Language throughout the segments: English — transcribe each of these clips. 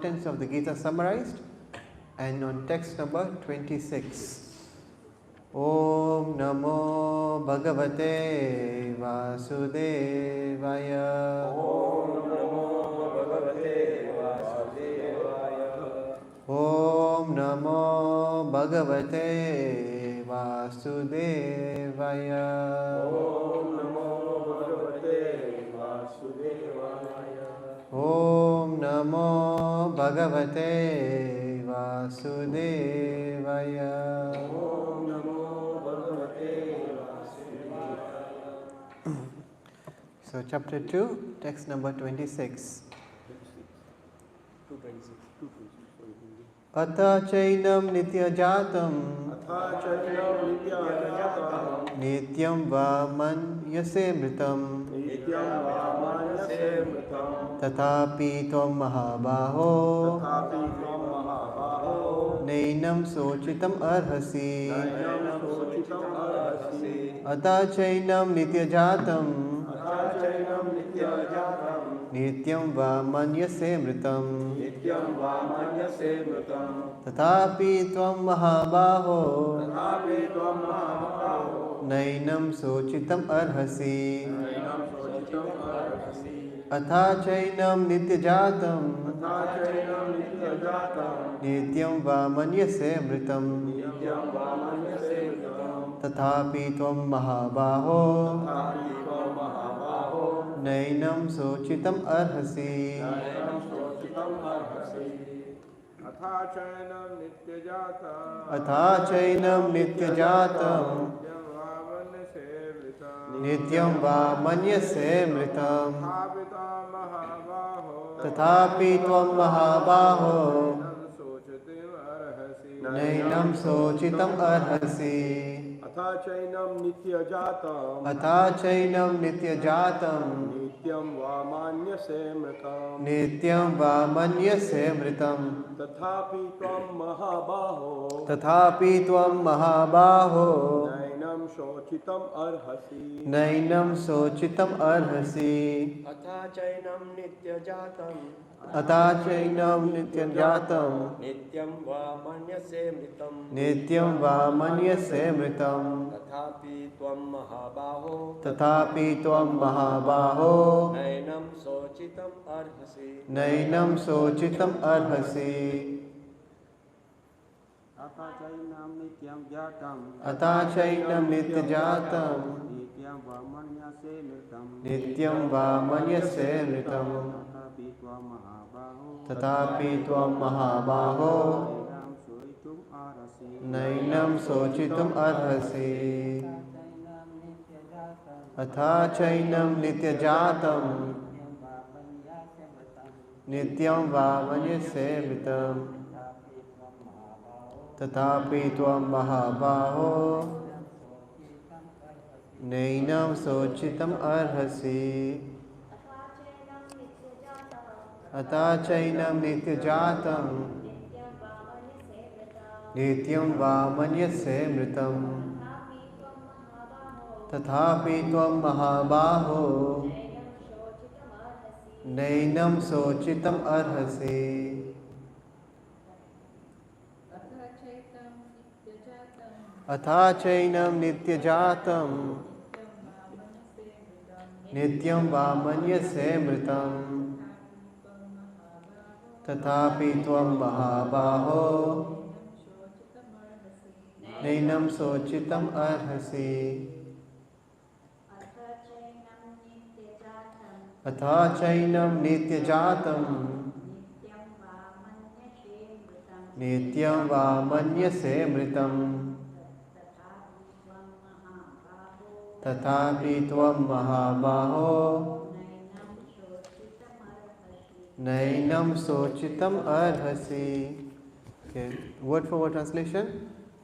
contents of the Gita summarized and on text number 26. Om Namo Bhagavate Vasudevaya. Om Namo Bhagavate Vasudevaya. Om Namo Bhagavate Vasudevaya. Om Namo Bhagavate Vasudevaya. Om Namo Bhagavate Vasudevaya. Om Namo Bhagavate Vasudevaya. So chapter 2, text number 26. 226. Atha chainam nitya jatam Atha chainam nityajatam nityam va manyase mritam nityam va manyase mritam tathapi tvam mahabaho tathapi tvam mahabaho nainam sochitam arhasi. nainam sochitam arhasi. Atha chainam nitya jatam Atha chainam nityajatam nityam va manyase mritam nityam va manyase mritam tathapi tvam mahabaho tathapi tvam mahabaho nainam sochitam arhasi. nainam sochitam arhasi. Atha chainam nitya jatam Atha chainam nityajatam nityam va manyase mritam nityam va manyase mritam tathapi tvam mahabaho tathapi tvam mahabaho nainam sochitam arhasi. nainam sochitam arhasi. Atha chainam nityajatam Atha chainam nitya jatam nityam va manyase mritam nityam va manyase mritam tathapi tvam mahabaho nainam sochitam arhasi. Atha chainam nityajatam Atha chainam nitya jatam nityam va manyase mritam nityam va manyase mritam tathapi tvam mahabaho tathapi tvam mahabaho nainam sochitam arhasi. nainam sochitam arhasi. Atha chainam nityajatam Atha chainam nitya jatam nityam va manyase mritam nityam va manyase mritam tathapi tvam mahabaho tathapi tvam mahabaho nainam sochitam arhasi. nainam sochitam arhasi. Atha chainam nityam jatam Atha chainam nitya jatam nityam va manyase mritam nityam va manyase mritam tathapi tvam mahabaho tathapi tvam mahabaho nainam sochitam arhasi. nainam sochitam arhasi. Atha chainam nitya jatam nityam va manyase mritam tathapi tvam mahabaho nainam sochitam arhasi. Atha chainam nitya jatam nityam va manyase mritam tathapi tvam mahabaho nainam sochitam arhasi. Atha chainam nitya jatam nityam va manyase mritam tathapi tvam mahabaho nainam sochitam arhasi. Atha chainam nitya jatam nityam va manyase mritam tathapi tvam mahabaho nainam sochitam arhasi. Okay. Word for word translation.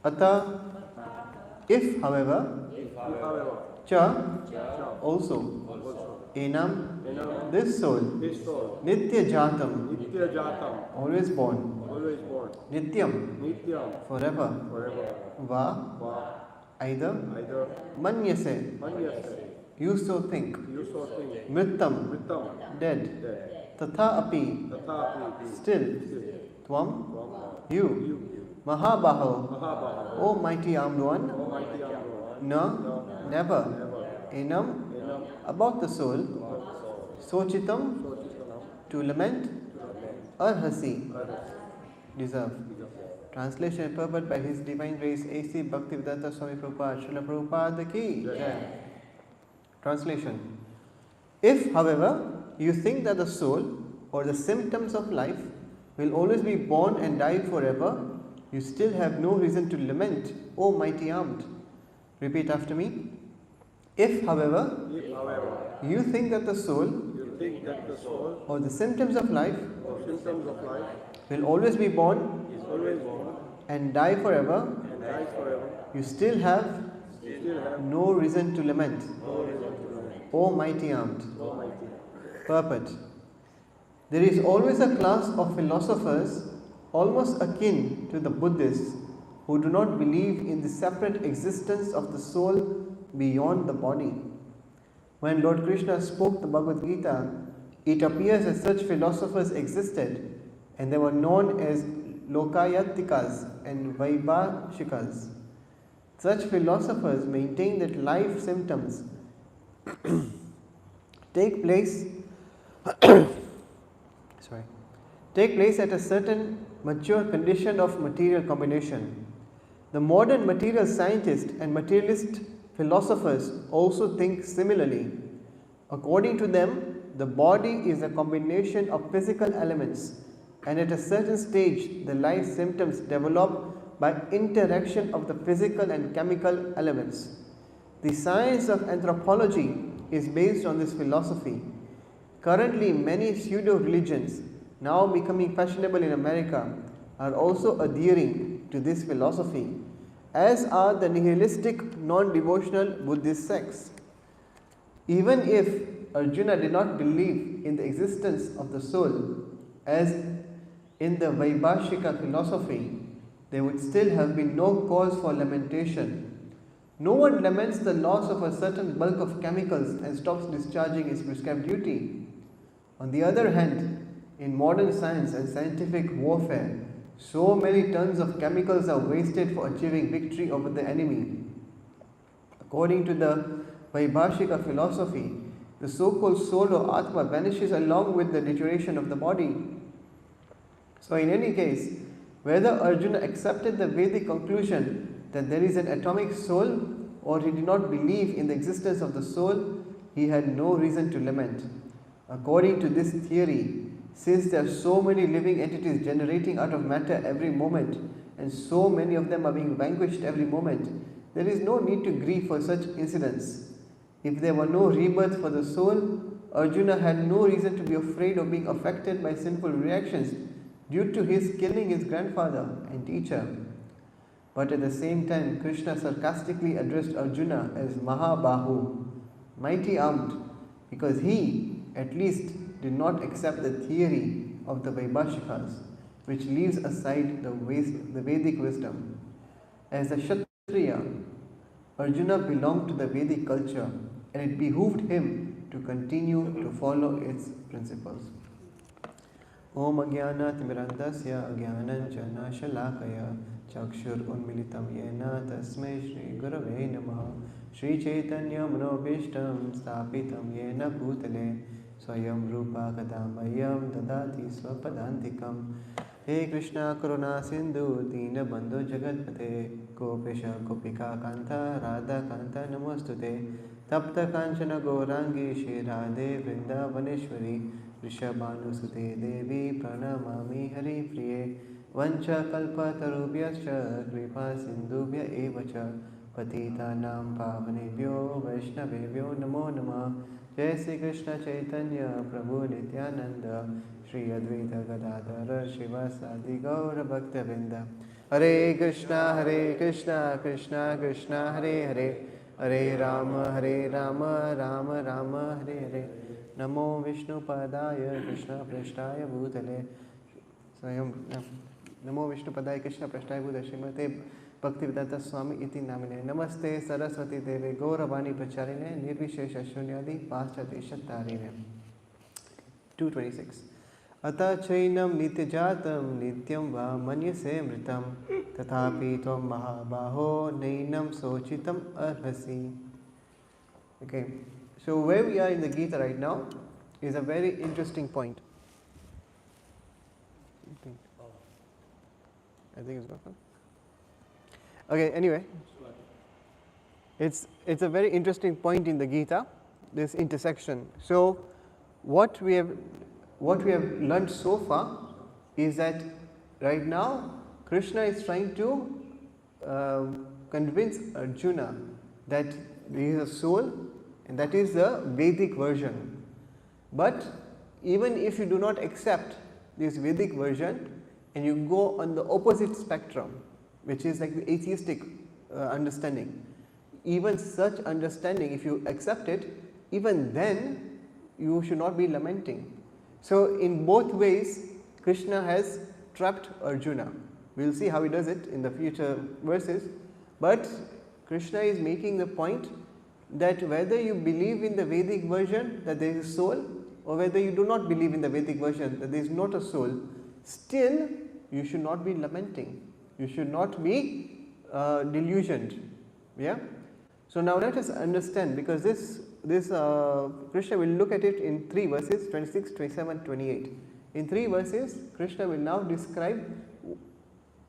Atha, if however, cha, also, enam, this soul, nitya jatam, always born, nityam, forever, va, either, manyase, you so think, mritam, dead, Tatha api, still, tvam, you, Mahabaho, O mighty armed one, na, never, enam, about the soul, sochitam, to lament, arhasi, deserve. Translation and purport by His Divine Grace A.C. Bhaktivedanta Swami Prabhupada, Srila Prabhupada ki Jai. Translation. If, however, you think that the soul or the symptoms of life will always be born and die forever, you still have no reason to lament, O mighty armed. Repeat after me. If, however, you think that the soul or the symptoms of life will always be born and die forever, you still have no reason to lament, O mighty armed. Purport. There is always a class of philosophers almost akin to the Buddhists who do not believe in the separate existence of the soul beyond the body. When Lord Krishna spoke the Bhagavad Gita, it appears that such philosophers existed and they were known as Lokayatikas and Vaibhashikas. Such philosophers maintain that life symptoms take place at a certain mature condition of material combination. The modern material scientists and materialist philosophers also think similarly. According to them, the body is a combination of physical elements, and at a certain stage, the life symptoms develop by interaction of the physical and chemical elements. The science of anthropology is based on this philosophy. Currently, many pseudo-religions, now becoming fashionable in America, are also adhering to this philosophy, as are the nihilistic, non-devotional Buddhist sects. Even if Arjuna did not believe in the existence of the soul, as in the Vaibhashika philosophy, there would still have been no cause for lamentation. No one laments the loss of a certain bulk of chemicals and stops discharging his prescribed duty. On the other hand, in modern science and scientific warfare, so many tons of chemicals are wasted for achieving victory over the enemy. According to the Vaibhashika philosophy, the so-called soul or Atma vanishes along with the deterioration of the body. So in any case, whether Arjuna accepted the Vedic conclusion that there is an atomic soul or he did not believe in the existence of the soul, he had no reason to lament. According to this theory, since there are so many living entities generating out of matter every moment and so many of them are being vanquished every moment, there is no need to grieve for such incidents. If there were no rebirth for the soul, Arjuna had no reason to be afraid of being affected by sinful reactions due to his killing his grandfather and teacher. But at the same time, Krishna sarcastically addressed Arjuna as Mahabahu, mighty armed, because he, at least, did not accept the theory of the Vaibhashikas, which leaves aside the Vedic wisdom. As a Kshatriya, Arjuna belonged to the Vedic culture, and it behooved him to continue to follow its principles. Om Ajnana-timirandasya Ajnananjana Shalakaya Chakshur Unmilitam Yena Tasmai Shri Gurave Namaha Shri Chaitanya Manobhishtam Stapitam Yena Bhutale Swayam Rupa Kadamayam Dadati Swapadantikam. He Krishna Karuna Sindhu Dina Bandhu Jagatpate Gopesha Gopika Kanta Radha Kanta Namostute Tapta Kanchana Gaurangi Shri Radhe Vrindavaneshwari Rishabhanusute Devi Pranamami Hari Priye Vancha Kalpa Tarubhyascha Kripa Sindhubhya Evacha Patitanam Pavanebhyo Vaishnavebhyo Namo Namah. Jai Sri Krishna Chaitanya Prabhu Nityananda Shri Advaita Gadadhara Shivasadi Gaura Bhakta Vrinda. Hare Krishna Krishna Krishna Hare Hare Hare Rama Rama Rama Hare Hare. Namo Vishnu Padaya Krishna Prashtaya Bhutale Swayam Namo Vishnu Padaya Krishna Prashtaya Bhutale Srimate Bhaktivedanta Swami Iti Namine. Namaste Saraswati Deve Gauravani Pracharine Nirvishesha Shunyadi Paschati Shattarine. 2.26. Ata chainam nityajatam nityam va manyase mritam tathapi tvam mahabaho nainam sochitam arhasi. Okay, so where we are in the Gita right now is a very interesting point. I think it's got. Okay, anyway, it's a very interesting point in the Gita, this intersection. So what we have learned so far is that right now Krishna is trying to convince Arjuna that there is a soul, and that is the Vedic version. But even if you do not accept this Vedic version and you go on the opposite spectrum, which is like the atheistic understanding, even such understanding, if you accept it, even then you should not be lamenting. So in both ways Krishna has trapped Arjuna. We will see how he does it in the future verses, but Krishna is making the point that whether you believe in the Vedic version that there is a soul, or whether you do not believe in the Vedic version that there is not a soul, still you should not be lamenting, you should not be delusioned. Yeah. So now let us understand, because this Krishna will look at it in 3 verses, 26, 27, 28. In 3 verses Krishna will now describe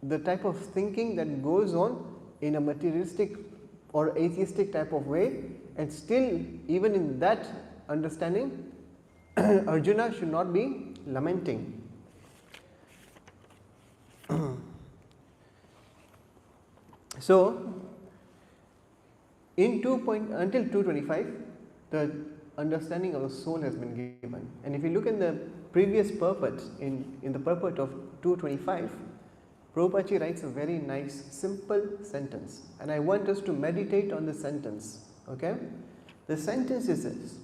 the type of thinking that goes on in a materialistic or atheistic type of way, and still even in that understanding Arjuna should not be lamenting. So in until 2.25 the understanding of the soul has been given, and if you look in the previous purport, in the purport of 2.25, Prabhupada writes a very nice simple sentence, and I want us to meditate on the sentence. Okay, the sentence is this: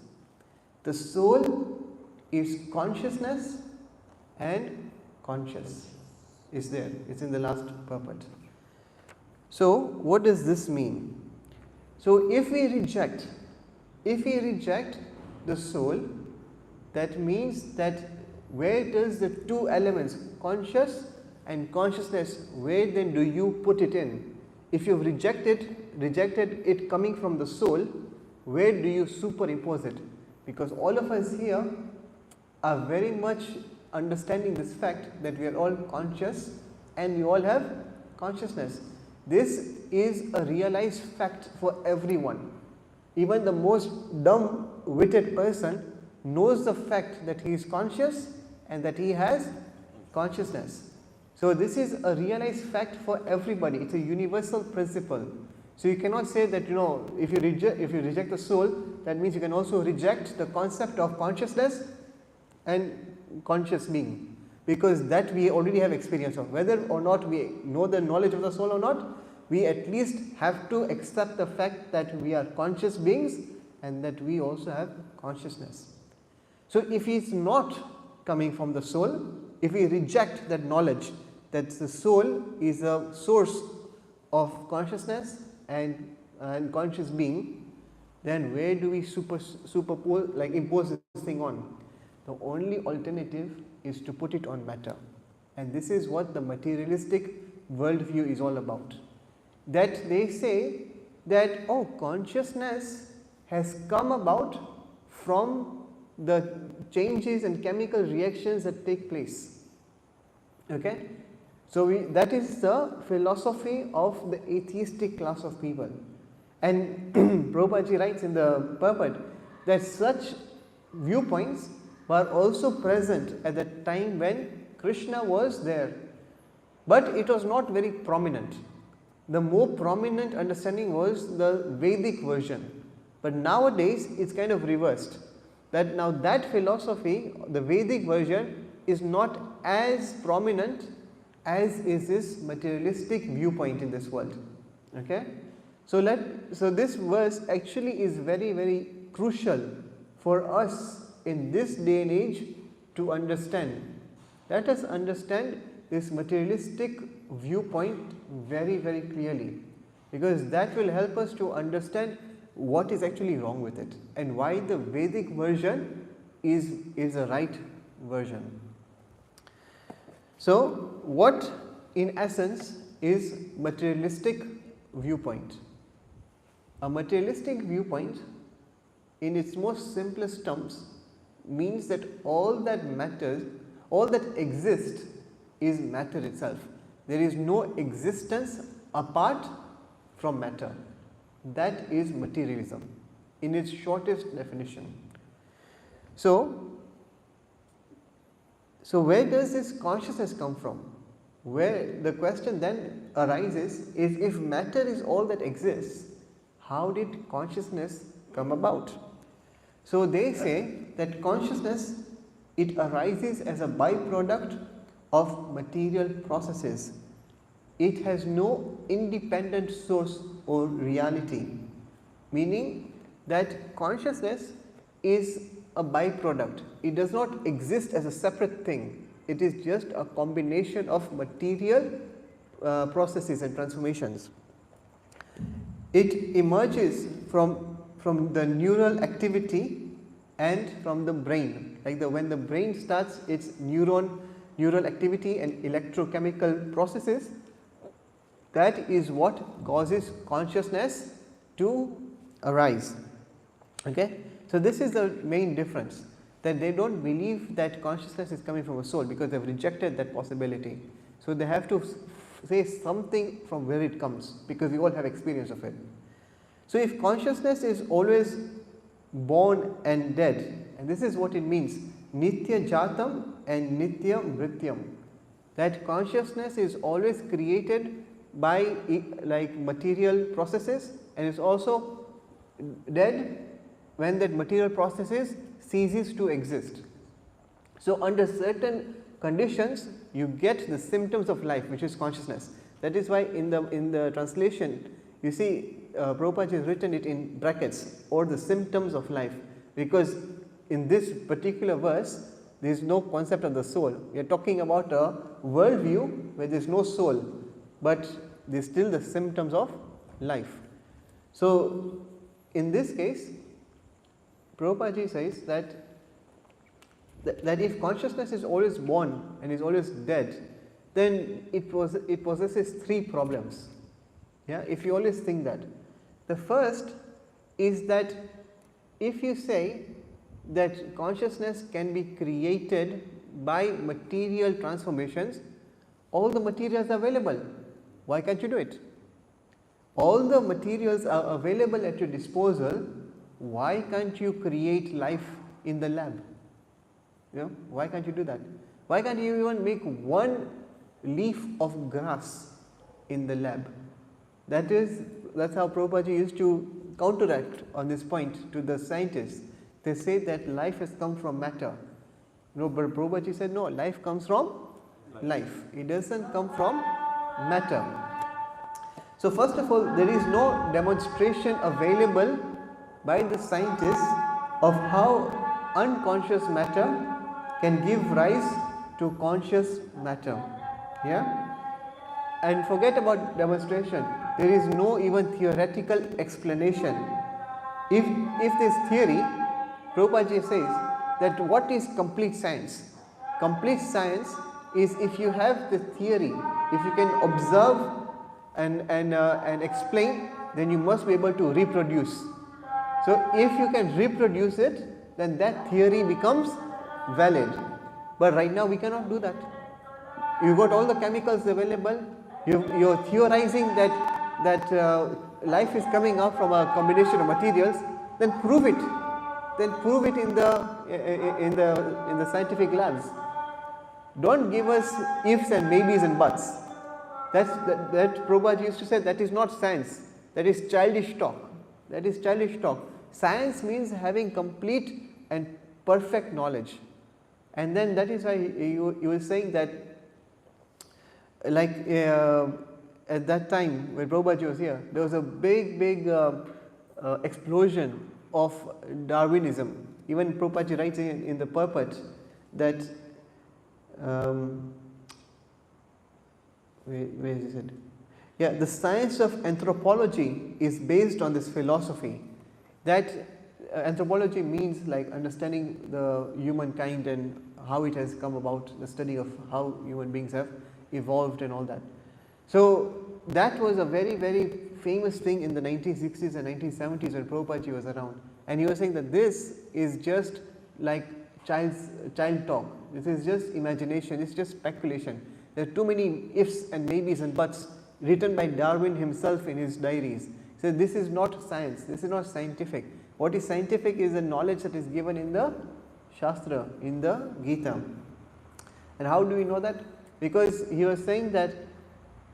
the soul is consciousness and conscious. Is there, it's in the last purport. So what does this mean? So if we reject the soul, that means that where does the two elements, conscious and consciousness, where then do you put it in? If you have rejected it coming from the soul, where do you superimpose it? Because all of us here are very much understanding this fact that we are all conscious and we all have consciousness. This is a realized fact for everyone. Even the most dumb-witted person knows the fact that he is conscious and that he has consciousness. So this is a realized fact for everybody. It's a universal principle. So you cannot say that, you know, if you reject the soul, that means you can also reject the concept of consciousness and conscious being, because that we already have experience of. Whether or not we know the knowledge of the soul or not, we at least have to accept the fact that we are conscious beings and that we also have consciousness. So if it's not coming from the soul, if we reject that knowledge that the soul is a source of consciousness and conscious being, then where do we impose this thing on? The only alternative is to put it on matter, and this is what the materialistic worldview is all about. That they say that, oh, consciousness has come about from the changes and chemical reactions that take place. Okay, so that is the philosophy of the atheistic class of people, and Prabhupada writes in the purport that such viewpoints were also present at the time when Krishna was there, but it was not very prominent. The more prominent understanding was the Vedic version, but nowadays it's kind of reversed, that now that philosophy, the Vedic version, is not as prominent as is this materialistic viewpoint in this world. Okay, so this verse actually is very, very crucial for us in this day and age to understand. Let us understand this materialistic viewpoint very, very clearly, because that will help us to understand what is actually wrong with it and why the Vedic version is a right version. So, what in essence is materialistic viewpoint? A materialistic viewpoint in its most simplest terms means that all that matters, all that exists is matter itself. There is no existence apart from matter. That is materialism in its shortest definition. So where does this consciousness come from? Where the question then arises is, if matter is all that exists, how did consciousness come about? So they say that consciousness, it arises as a byproduct of material processes. It has no independent source or reality, meaning that consciousness is a byproduct. It does not exist as a separate thing. It is just a combination of material processes and transformations. It emerges from the neural activity and from the brain. Like when the brain starts its neural activity and electrochemical processes, that is what causes consciousness to arise. Okay? So this is the main difference, that they don't believe that consciousness is coming from a soul, because they have rejected that possibility. So they have to say something from where it comes, because we all have experience of it. So if consciousness is always born and dead, and this is what it means, nitya jatam and nitya mrityam, that consciousness is always created by like material processes, and is also dead when that material processes ceases to exist. So under certain conditions you get the symptoms of life, which is consciousness. That is why in the translation you see Prabhupada has written it in brackets, or the symptoms of life, because in this particular verse there is no concept of the soul. We are talking about a worldview where there is no soul, but there is still the symptoms of life. So in this case Prabhupada says that if consciousness is always born and is always dead, then it possesses three problems. Yeah, if you always think that. The first is that if you say that consciousness can be created by material transformations, all the materials are available. Why can't you do it? All the materials are available at your disposal. Why can't you create life in the lab? You know, why can't you do that? Why can't you even make one leaf of grass in the lab? That's how Prabhupada used to counteract on this point to the scientists. They say that life has come from matter. No, but Prabhupada said no, life comes from life. It doesn't come from matter. So first of all, there is no demonstration available by the scientists of how unconscious matter can give rise to conscious matter. Yeah? And forget about demonstration. There is no even theoretical explanation. If this theory, Prabhupada says that what is complete science? Complete science is if you have the theory, if you can observe and explain, then you must be able to reproduce. So if you can reproduce it, then that theory becomes valid. But right now we cannot do that. You got all the chemicals available. You're theorizing that life is coming up from a combination of materials. Then prove it. Then prove it in the scientific labs. Don't give us ifs and maybes and buts. That Prabhupada used to say that is not science. That is childish talk. That is childish talk. Science means having complete and perfect knowledge. And then that is why you were saying that, like at that time when Prabhupada was here, there was a big explosion of Darwinism. Even Prabhupada writes in the purport that where is it? Yeah, the science of anthropology is based on this philosophy that anthropology means like understanding the humankind and how it has come about, the study of how human beings have evolved and all that. So that was a very, very famous thing in the 1960s and 1970s when Prabhupada was around, and he was saying that this is just like child talk, this is just imagination, it's just speculation. There are too many ifs and maybes and buts written by Darwin himself in his diaries. So this is not science, this is not scientific. What is scientific is the knowledge that is given in the Shastra, in the Gita. And how do we know that? Because he was saying that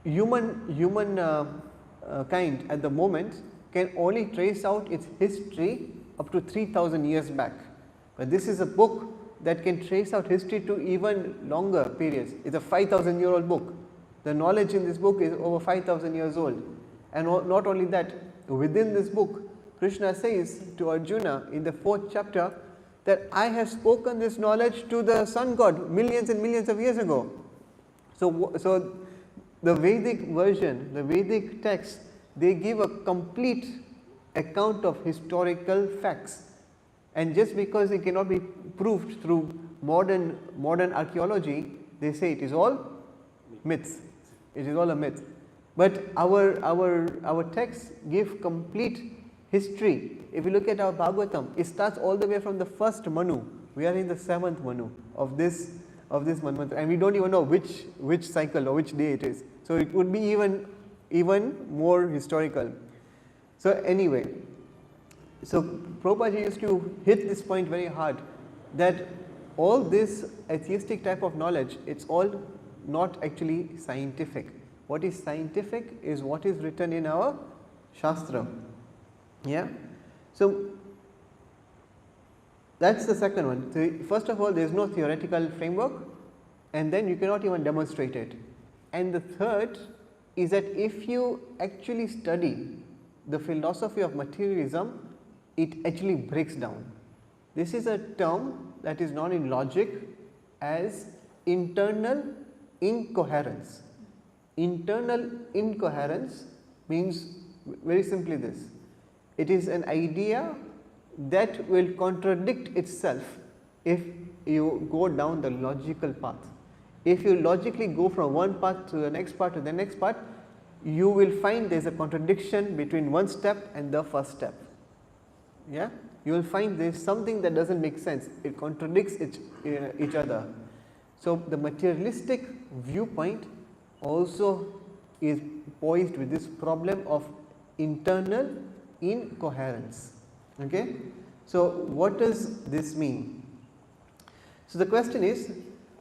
human kind at the moment can only trace out its history up to 3000 years back. But this is a book that can trace out history to even longer periods. It's a 5000-year-old book. The knowledge in this book is over 5000 years old. And not only that, within this book, Krishna says to Arjuna in the 4th chapter that I have spoken this knowledge to the sun god millions and millions of years ago. So the Vedic version, the Vedic text, they give a complete account of historical facts. And just because it cannot be proved through modern archaeology, they say it is all myths. It is all a myth. But our texts give complete history. If you look at our Bhagavatam, it starts all the way from the first Manu. We are in the 7th Manu of this Manvantara, and we don't even know which cycle or which day it is. So it would be even more historical. So anyway, so Prabhupada used to hit this point very hard, that all this atheistic type of knowledge, it's all not actually scientific. What is scientific is what is written in our Shastra. Yeah. So that's the second one. So first of all, there is no theoretical framework, and then you cannot even demonstrate it. And the third is that if you actually study the philosophy of materialism, it actually breaks down. This is a term that is known in logic as internal incoherence. Internal incoherence means very simply this: it is an idea that will contradict itself if you go down the logical path. If you logically go from one path to the next part to the next part, you will find there is a contradiction between one step and the first step. Yeah, you will find there is something that doesn't make sense, it contradicts each other. So the materialistic viewpoint also is poised with this problem of internal incoherence. Okay, so what does this mean? So the question is,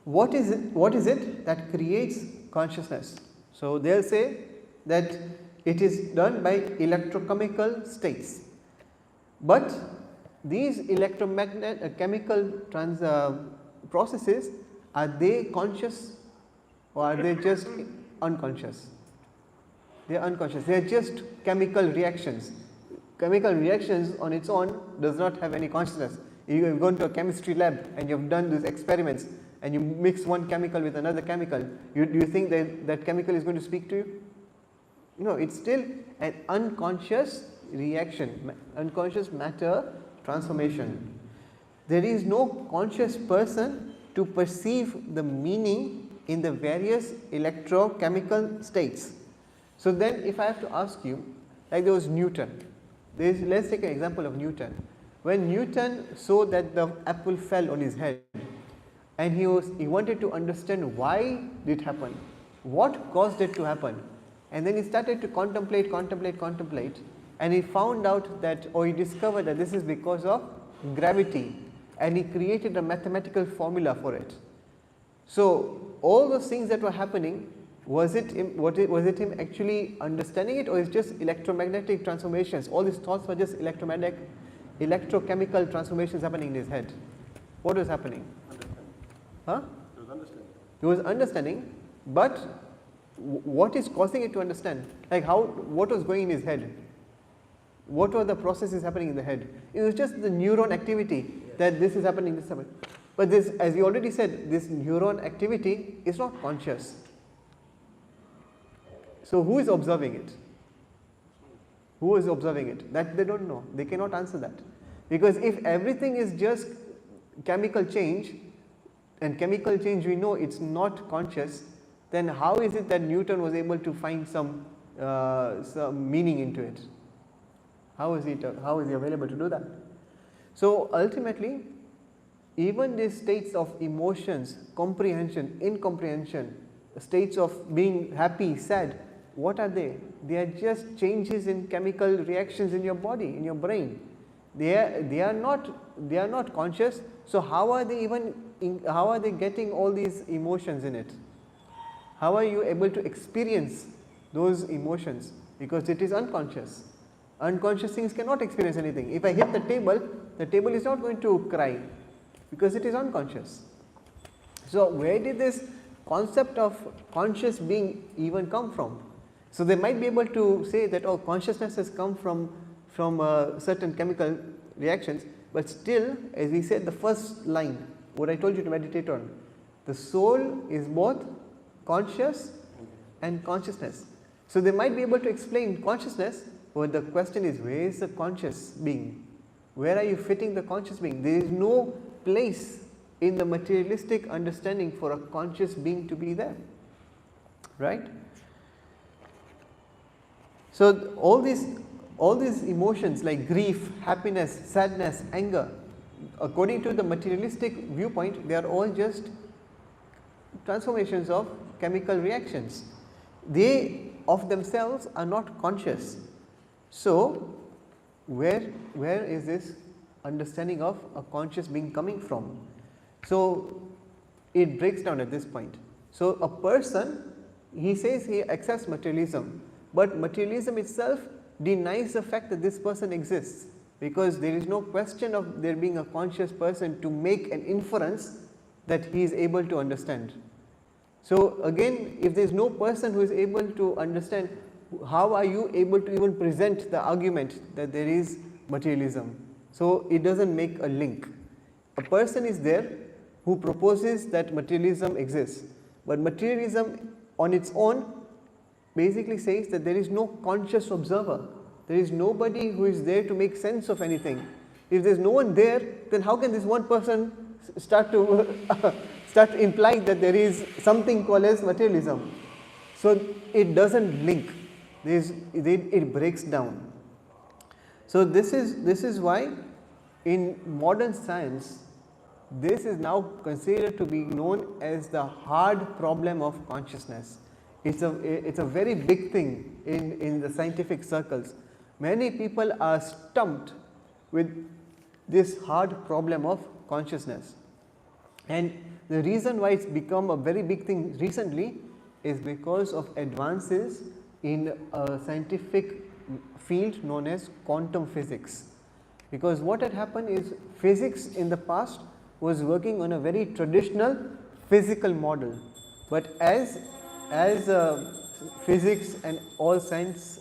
what is it that creates consciousness? So they'll say that it is done by electrochemical states, but these electrochemical processes, are they conscious or are they just unconscious? They are unconscious. They are just chemical reactions. Chemical reactions on its own does not have any consciousness. You have gone to a chemistry lab and you have done these experiments and you mix one chemical with another chemical. Do you think that chemical is going to speak to you? No, it's still an unconscious reaction, unconscious matter transformation. There is no conscious person to perceive the meaning in the various electrochemical states. So then if I have to ask you, like there was Newton. Let's take an example of Newton. When Newton saw that the apple fell on his head, and he wanted to understand why it happened, what caused it to happen, and then he started to contemplate, and he found out that, or he discovered that this is because of gravity, and he created a mathematical formula for it. So all those things that were happening, was it him actually understanding it, or is just electromagnetic transformations? All these thoughts were just electrochemical transformations happening in his head. What was happening? Huh? He was understanding. He was understanding, but what is causing it to understand? Like what was going in his head? What were the processes happening in the head? It was just the neuron activity that this is happening, this is happening. But this, as you already said, this neuron activity is not conscious. So who is observing it? Who is observing it? That they don't know. They cannot answer that. Because if everything is just chemical change, and chemical change we know it's not conscious, then how is it that Newton was able to find some meaning into it? How is he available to do that? So ultimately, even these states of emotions, comprehension, incomprehension, states of being happy, sad, what are they? They are just changes in chemical reactions in your body, in your brain. They are not conscious. So how are they getting all these emotions in it? How are you able to experience those emotions? Because it is unconscious. Unconscious things cannot experience anything. If I hit the table is not going to cry because it is unconscious. So where did this concept of conscious being even come from? So they might be able to say that, oh, consciousness has come from certain chemical reactions, but still, as we said, the first line, what I told you to meditate on, the soul is both conscious and consciousness. So they might be able to explain consciousness, but the question is, where is the conscious being? Where are you fitting the conscious being? There is no place in the materialistic understanding for a conscious being to be there, right? So all these emotions like grief, happiness, sadness, anger, according to the materialistic viewpoint, they are all just transformations of chemical reactions. They of themselves are not conscious. So where is this understanding of a conscious being coming from? So it breaks down at this point. So a person, he says he accepts materialism, but materialism itself denies the fact that this person exists, because there is no question of there being a conscious person to make an inference that he is able to understand. So again, if there is no person who is able to understand, how are you able to even present the argument that there is materialism? So it does not make a link. A person is there who proposes that materialism exists, but materialism on its own basically says that there is no conscious observer. There is nobody who is there to make sense of anything. If there is no one there, then how can this one person start to implying that there is something called as materialism? So it does not link. It breaks down. So this is why in modern science, this is now considered to be known as the hard problem of consciousness. It's a very big thing in the scientific circles. Many people are stumped with this hard problem of consciousness, and the reason why it's become a very big thing recently is because of advances in a scientific field known as quantum physics. Because what had happened is, physics in the past was working on a very traditional physical model, but as physics and all science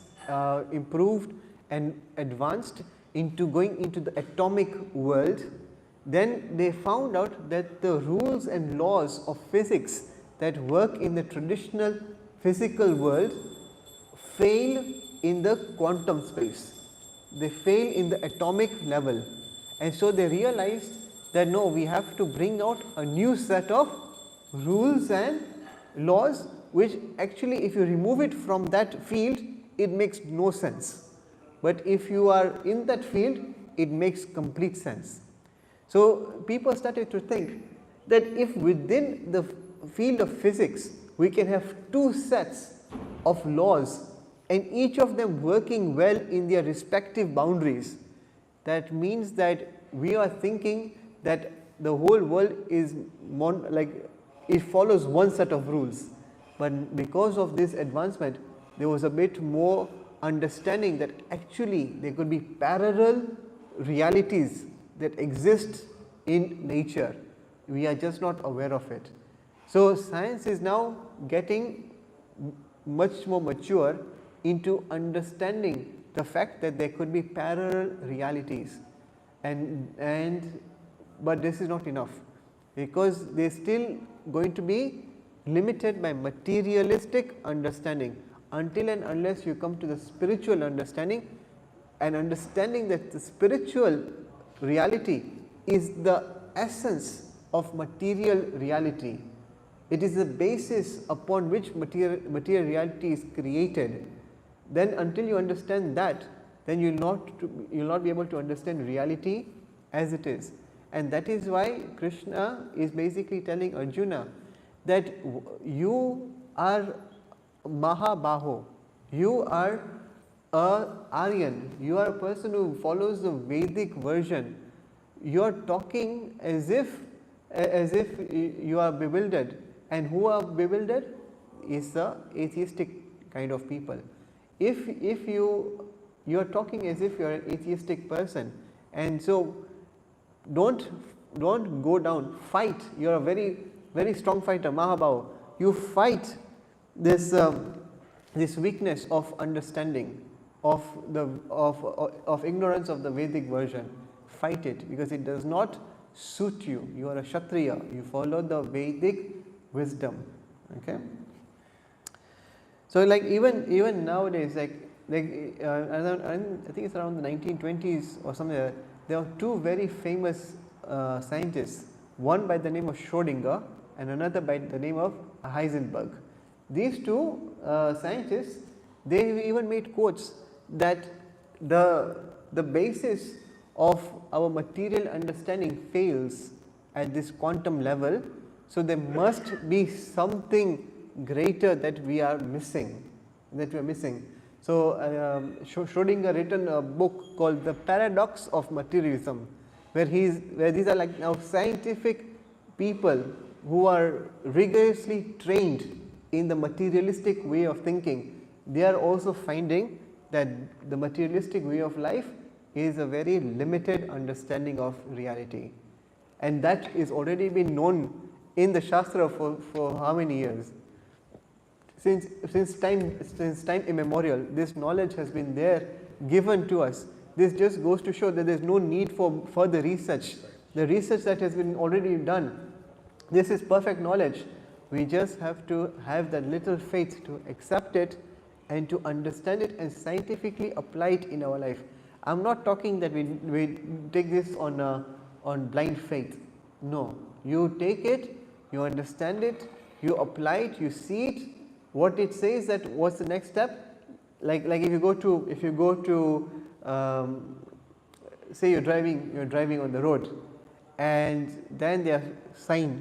improved and advanced into going into the atomic world, then they found out that the rules and laws of physics that work in the traditional physical world fail in the quantum space. They fail in the atomic level, and so they realized that no, we have to bring out a new set of rules and laws, which actually, if you remove it from that field, it makes no sense. But if you are in that field, it makes complete sense. So people started to think that if within the field of physics we can have two sets of laws and each of them working well in their respective boundaries, that means that we are thinking that the whole world is it follows one set of rules. But because of this advancement, there was a bit more understanding that actually there could be parallel realities that exist in nature. We are just not aware of it. So science is now getting much more mature into understanding the fact that there could be parallel realities, but this is not enough, because they are still going to be limited by materialistic understanding until and unless you come to the spiritual understanding, and understanding that the spiritual reality is the essence of material reality. It is the basis upon which material reality is created. Then until you understand that, then you will not be able to understand reality as it is. And that is why Krishna is basically telling Arjuna that you are Mahabaho, you are a Aryan, you are a person who follows the Vedic version. You are talking as if you are bewildered, and who are bewildered is the atheistic kind of people. If you are talking as if you are an atheistic person, and so don't go down, fight. You are a very strong fighter, Mahabhav. You fight this this weakness of understanding, of ignorance of the Vedic version. Fight it, because it does not suit you. You are a Kshatriya, you follow the Vedic wisdom. Okay. So like even nowadays, I think it's around the 1920s or something like that, there are two very famous scientists, one by the name of Schrödinger and another by the name of Heisenberg. These two scientists, they even made quotes that the basis of our material understanding fails at this quantum level, so there must be something greater that we are missing. So Schrödinger written a book called The Paradox of Materialism, where these are like now scientific people who are rigorously trained in the materialistic way of thinking. They are also finding that the materialistic way of life is a very limited understanding of reality, and that is already been known in the Shastra for how many years? Since time immemorial, this knowledge has been there, given to us. This just goes to show that there is no need for further research. The research that has been already done, this is perfect knowledge. We just have to have that little faith to accept it and to understand it and scientifically apply it in our life. I am not talking that we take this on blind faith. No, you take it, you understand it, you apply it, you see it, what it says, that what's the next step. Like if you go to say you're driving on the road, and then there are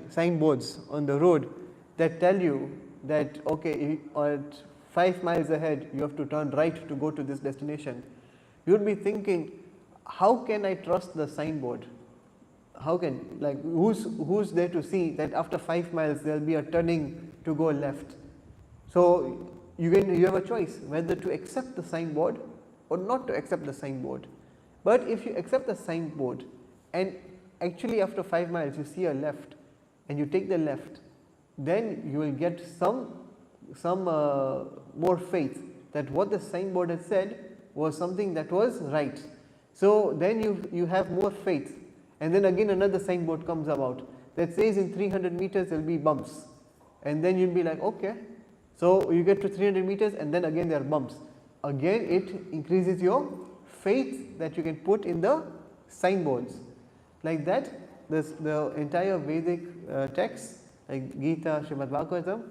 signboards on the road that tell you that okay, at 5 miles ahead you have to turn right to go to this destination. You would be thinking, how can I trust the signboard? How can, like, who's there to see that after 5 miles there will be a turning to go left? So you have a choice whether to accept the signboard or not to accept the signboard. But if you accept the signboard and actually after 5 miles you see a left and you take the left, then you will get some more faith that what the signboard had said was something that was right. So then you have more faith, and then again another signboard comes about that says in 300 meters there will be bumps, and then you'll be like, okay. So you get to 300 meters and then again there are bumps. Again it increases your faith that you can put in the signboards. Like that, the entire Vedic texts like Gita, Srimad Bhagavatam,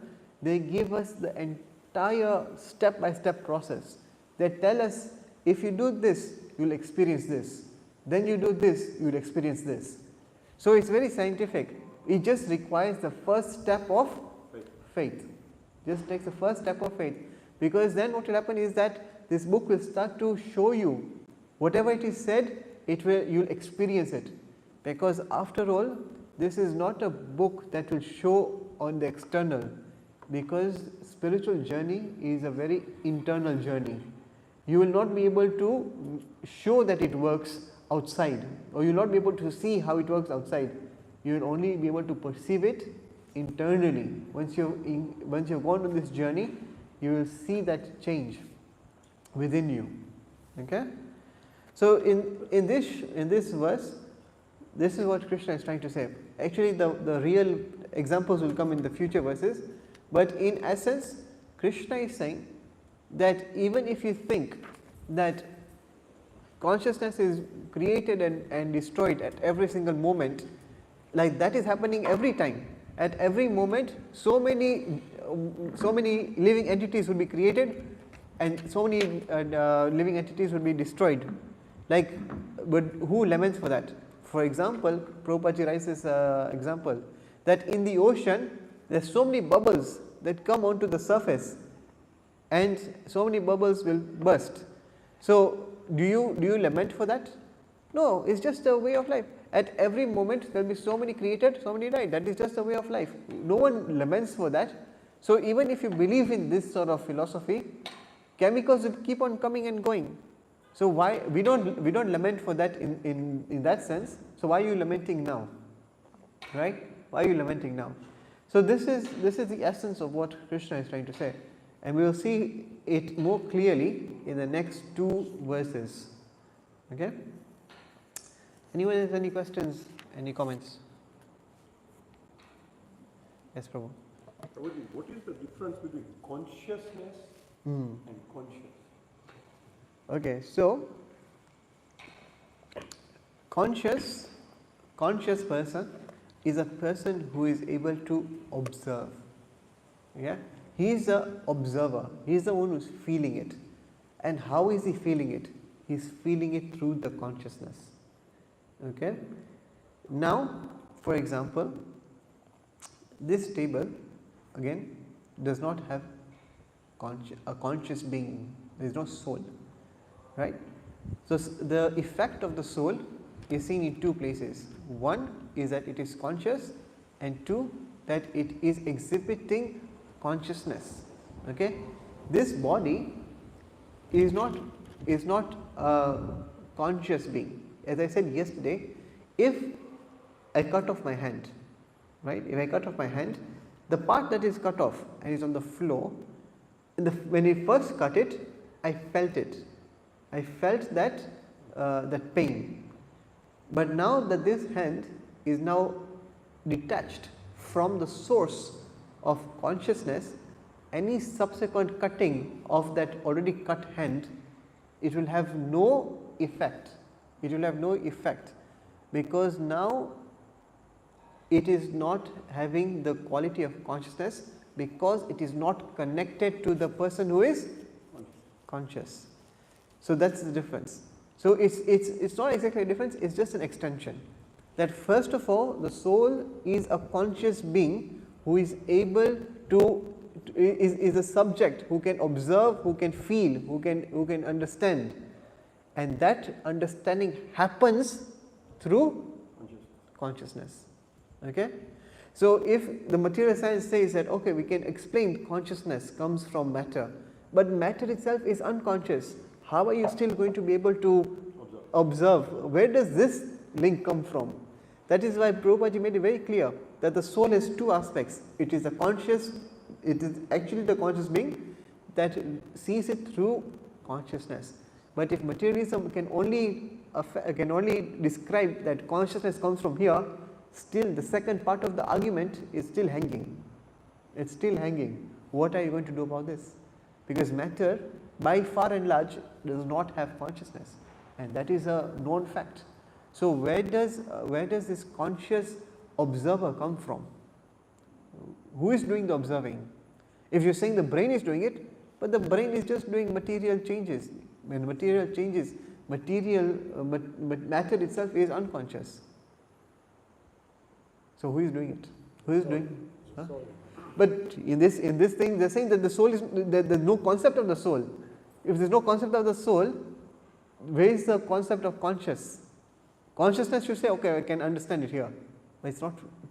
they give us the entire step by step process. They tell us, if you do this, you will experience this. Then you do this, you will experience this. So it's very scientific. It just requires the first step of faith. Just takes the first step of faith, because then what will happen is that this book will start to show you whatever it is said, you will experience it. Because after all, this is not a book that will show on the external, because spiritual journey is a very internal journey. You will not be able to show that it works outside, or you will not be able to see how it works outside. You will only be able to perceive it internally. Once you've gone on this journey, you will see that change within you. Okay. So in this verse, this is what Krishna is trying to say. Actually, the real examples will come in the future verses, but in essence, Krishna is saying that even if you think that consciousness is created and destroyed at every single moment, like that is happening every time. At every moment, so many living entities will be created, and so many living entities will be destroyed. Like, but who laments for that? For example, Prabhupada raises example that in the ocean there are so many bubbles that come onto the surface, and so many bubbles will burst. So, do you lament for that? No, it's just a way of life. At every moment there will be so many created, so many died. That is just a way of life. No one laments for that. So, even if you believe in this sort of philosophy, chemicals will keep on coming and going. So, why we don't lament for that in that sense. So, why are you lamenting now? Right? Why are you lamenting now? So, this is the essence of what Krishna is trying to say, and we will see it more clearly in the next 2 verses. Okay? Anyone has any questions, any comments? Yes, Prabhu. What is the difference between consciousness and conscious? Okay, so conscious person is a person who is able to observe. Yeah, he is a observer. He is the one who is feeling it. And how is he feeling it? He is feeling it through the consciousness. Okay. Now, for example, this table again does not have a conscious being. There is no soul, right? So, the effect of the soul is seen in 2 places. One is that it is conscious, and 2 that it is exhibiting consciousness. Okay, this body is not a conscious being. As I said yesterday, if I cut off my hand, right? If I cut off my hand, the part that is cut off and is on the floor, when I first cut it, I felt it. I felt that that pain. But now that this hand is now detached from the source of consciousness, any subsequent cutting of that already cut hand, it will have no effect. It will have no effect, because now it is not having the quality of consciousness, because it is not connected to the person who is conscious. So, that is the difference. So, it's not exactly a difference, it is just an extension, that first of all the soul is a conscious being who is able to is a subject who can observe, who can feel, who can understand, and that understanding happens through consciousness. Okay? So, if the material science says that okay, we can explain consciousness comes from matter, but matter itself is unconscious, how are you still going to be able to observe? Where does this link come from? That is why Prabhupada made it very clear that the soul has 2 aspects. It is it is actually the conscious being that sees it through consciousness. But if materialism can only describe that consciousness comes from here, still the second part of the argument is still hanging. It's still hanging. What are you going to do about this? Because matter by far and large does not have consciousness, and that is a known fact. So, where does this conscious observer come from? Who is doing the observing? If you are saying the brain is doing it, but the brain is just doing material changes. When material changes, matter itself is unconscious. So, who is doing it? Who is doing? Huh? But in this thing, they are saying that the soul is there is no concept of the soul. If there is no concept of the soul, where is the concept of consciousness should say, okay, I can understand it here, but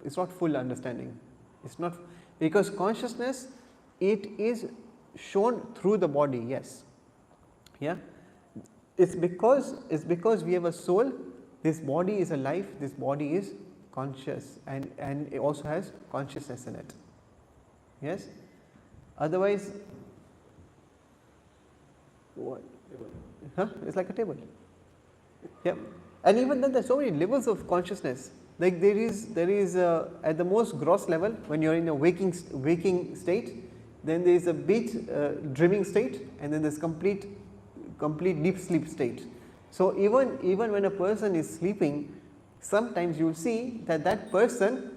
it's not full understanding. It's not, because consciousness, it is shown through the body. Yes, yeah. It's because we have a soul. This body is alive. This body is conscious, and it also has consciousness in it. Yes. Otherwise, what? Huh? It's like a table. Yeah. And even then, there are so many levels of consciousness. Like there is at the most gross level, when you are in a waking state, then there is a bit dreaming state, and then there is complete deep sleep state. So even when a person is sleeping, sometimes you will see that that person,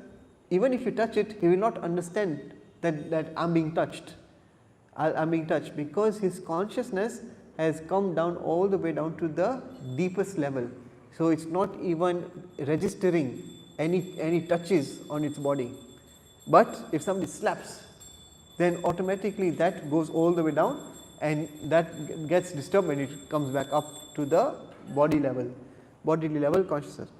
even if you touch it, he will not understand that I am being touched. I am being touched, because his consciousness has come down all the way down to the deepest level. So it is not even registering any touches on its body. But if somebody slaps, then automatically that goes all the way down, and that gets disturbed when it comes back up to the bodily level consciousness.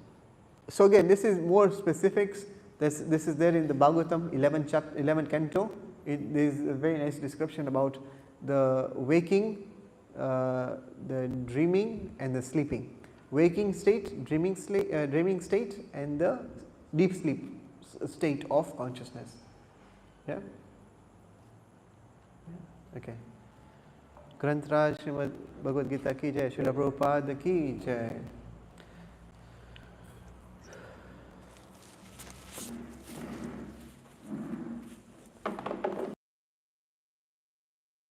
So again, this is more specifics. This is there in the Bhagavatam 11 canto. There is a very nice description about the waking, the dreaming and the sleeping. Waking state, dreaming state and the deep sleep state of consciousness. Yeah. Okay. Granth Raj Srimad Bhagavad Gita ki jai, Srila Prabhupada ki jai.